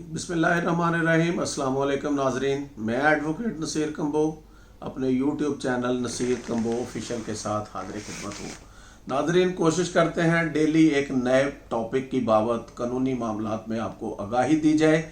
बिस्मिल्लाहिर्रहमानिर्रहीम। अस्सलाम वालेकुम नाजरीन, मैं एडवोकेट नसीर कंबो अपने YouTube channel Nasir Kamboh official के साथ हाजिर खिदमत हूँ। नाजरीन, कोशिश करते हैं डेली एक नए टॉपिक की बाबत कानूनी मामलात में आपको आगाही दी जाए,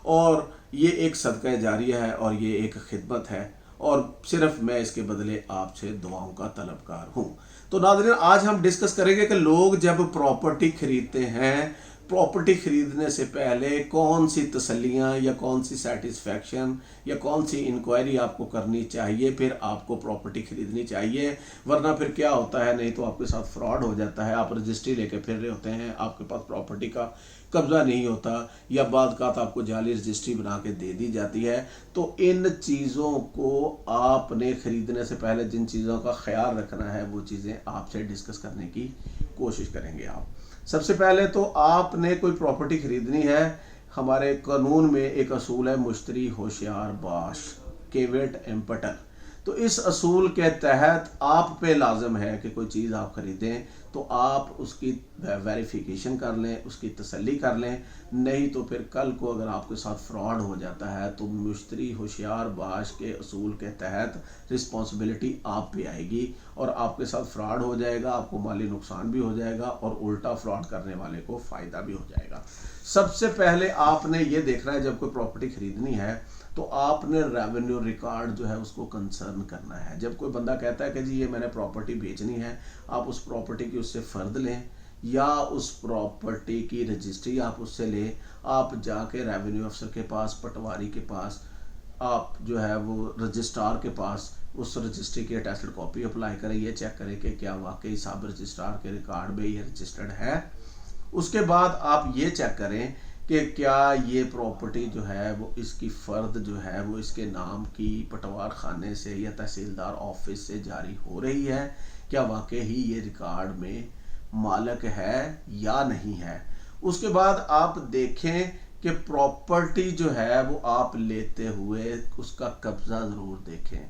और ये एक सदका जारिया है और ये एक खिदमत है, और सिर्फ मैं इसके बदले आपसे दुआओं का तलबगार हूँ। तो नाज़रीन, आज हम डिस्कस करेंगे कि लोग जब प्रॉपर्टी खरीदते हैं, प्रॉपर्टी खरीदने से पहले कौन सी तसल्लियाँ या कौन सी सेटिस्फैक्शन या कौन सी इंक्वायरी आपको करनी चाहिए, फिर आपको प्रॉपर्टी खरीदनी चाहिए। वरना फिर क्या होता है, नहीं तो आपके साथ फ्रॉड हो जाता है। आप रजिस्ट्री लेके फिर रहे होते हैं, आपके पास प्रॉपर्टी का कब्जा नहीं होता, या बाद का आपको जाली रजिस्ट्री बना के दे दी जाती है। तो इन चीज़ों को आपने खरीदने से पहले जिन चीज़ों का ख्याल रखना है, वो चीज़ें आपसे डिस्कस करने की कोशिश करेंगे। आप सबसे पहले तो आपने कोई प्रॉपर्टी खरीदनी है, हमारे कानून में एक असूल है मुश्तरी होशियार बाश, केवेट एम्पटल। तो इस असूल के तहत आप पे लाजम है कि कोई चीज़ आप खरीदें तो आप उसकी वेरिफिकेशन कर लें, उसकी तसल्ली कर लें। नहीं तो फिर कल को अगर आपके साथ फ्रॉड हो जाता है तो मुश्तरी होशियार बाश के असूल के तहत रिस्पॉन्सिबिलिटी आप पे आएगी और आपके साथ फ्रॉड हो जाएगा, आपको माली नुकसान भी हो जाएगा और उल्टा फ्रॉड करने वाले को फ़ायदा भी हो जाएगा। सबसे पहले आपने ये देखना है, जब कोई प्रॉपर्टी खरीदनी है तो आपने रेवेन्यू रिकॉर्ड जो है उसको कंसर्न करना है। जब कोई बंदा कहता है कि जी ये मैंने प्रॉपर्टी बेचनी है, आप उस प्रॉपर्टी की उससे फ़र्द लें या उस प्रॉपर्टी की रजिस्ट्री आप उससे लें। आप जाके रेवेन्यू अफसर के पास, पटवारी के पास, आप जो है वो रजिस्ट्रार के पास उस रजिस्ट्री की अटैच्ड कॉपी अप्लाई करें। ये चेक करें कि क्या वाकई सब रजिस्ट्रार के रिकॉर्ड में ये रजिस्टर्ड है। उसके बाद आप ये चेक करें कि क्या ये प्रॉपर्टी जो है वो इसकी फ़र्द जो है वो इसके नाम की पटवार खाने से या तहसीलदार ऑफिस से जारी हो रही है, क्या वाकई ही ये रिकॉर्ड में मालिक है या नहीं है। उसके बाद आप देखें कि प्रॉपर्टी जो है वो आप लेते हुए उसका कब्ज़ा ज़रूर देखें,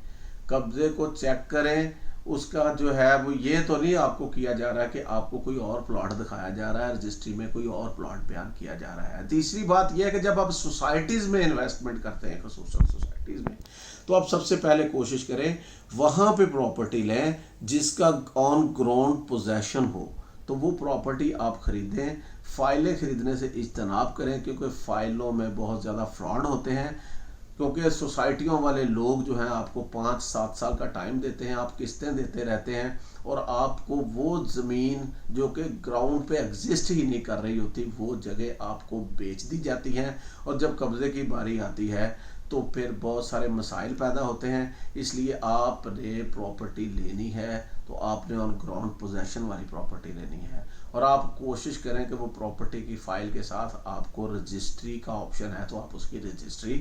कब्ज़े को चेक करें। उसका जो है वो ये तो नहीं आपको किया जा रहा है कि आपको कोई और प्लॉट दिखाया जा रहा है, रजिस्ट्री में कोई और प्लॉट बयान किया जा रहा है। तीसरी बात यह है कि जब आप सोसाइटीज़ में इन्वेस्टमेंट करते हैं, खसूसन सोसाइटीज़ में, तो आप सबसे पहले कोशिश करें वहाँ पे प्रॉपर्टी लें जिसका ऑन ग्राउंड पोजेशन हो, तो वो प्रॉपर्टी आप खरीदें। फाइलें खरीदने से इज्तनाब करें, क्योंकि फ़ाइलों में बहुत ज़्यादा फ्रॉड होते हैं। क्योंकि सोसाइटियों वाले लोग जो हैं आपको 5-7 साल का टाइम देते हैं, आप किस्तें देते रहते हैं, और आपको वो ज़मीन जो कि ग्राउंड पे एग्जिस्ट ही नहीं कर रही होती, वो जगह आपको बेच दी जाती हैं। और जब कब्ज़े की बारी आती है तो फिर बहुत सारे मसाइल पैदा होते हैं। इसलिए आपने प्रॉपर्टी लेनी है तो आपने ऑन ग्राउंड पोजेशन वाली प्रॉपर्टी लेनी है, और आप कोशिश करें कि वो प्रॉपर्टी की फ़ाइल के साथ आपको रजिस्ट्री का ऑप्शन है तो आप उसकी रजिस्ट्री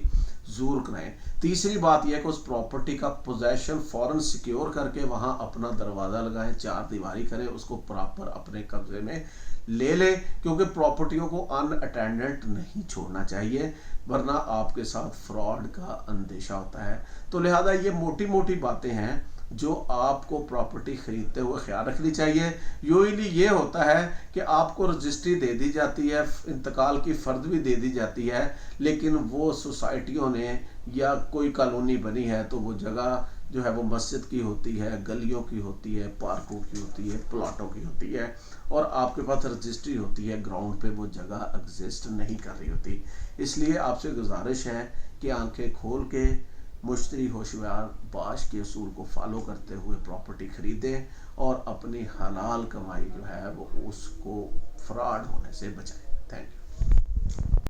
ज़रूर कराएं। तीसरी बात यह है कि उस प्रॉपर्टी का पोजेशन फ़ौरन सिक्योर करके वहाँ अपना दरवाज़ा लगाएं, चार दीवारी करें, उसको प्रॉपर अपने कब्जे में ले लें, क्योंकि प्रॉपर्टियों को अनअटेंडेंट नहीं छोड़ना चाहिए, वरना आपके साथ फ्रॉड का अंदेशा होता है। तो लिहाजा ये मोटी मोटी बातें हैं जो आपको प्रॉपर्टी खरीदते हुए ख्याल रखनी चाहिए। यूजली ये होता है कि आपको रजिस्ट्री दे दी जाती है, इंतकाल की फ़र्द भी दे दी जाती है, लेकिन वो सोसाइटियों ने या कोई कॉलोनी बनी है तो वो जगह जो है वो मस्जिद की होती है, गलियों की होती है, पार्कों की होती है, प्लाटों की होती है, और आपके पास रजिस्ट्री होती है, ग्राउंड पे वो जगह एग्जिस्ट नहीं कर रही होती। इसलिए आपसे गुजारिश है कि आंखें खोल के मुश्तरी होशियार बाश के असूल को फॉलो करते हुए प्रॉपर्टी खरीदें और अपनी हलाल कमाई जो है वो उसको फ्रॉड होने से बचाएं। Thank you.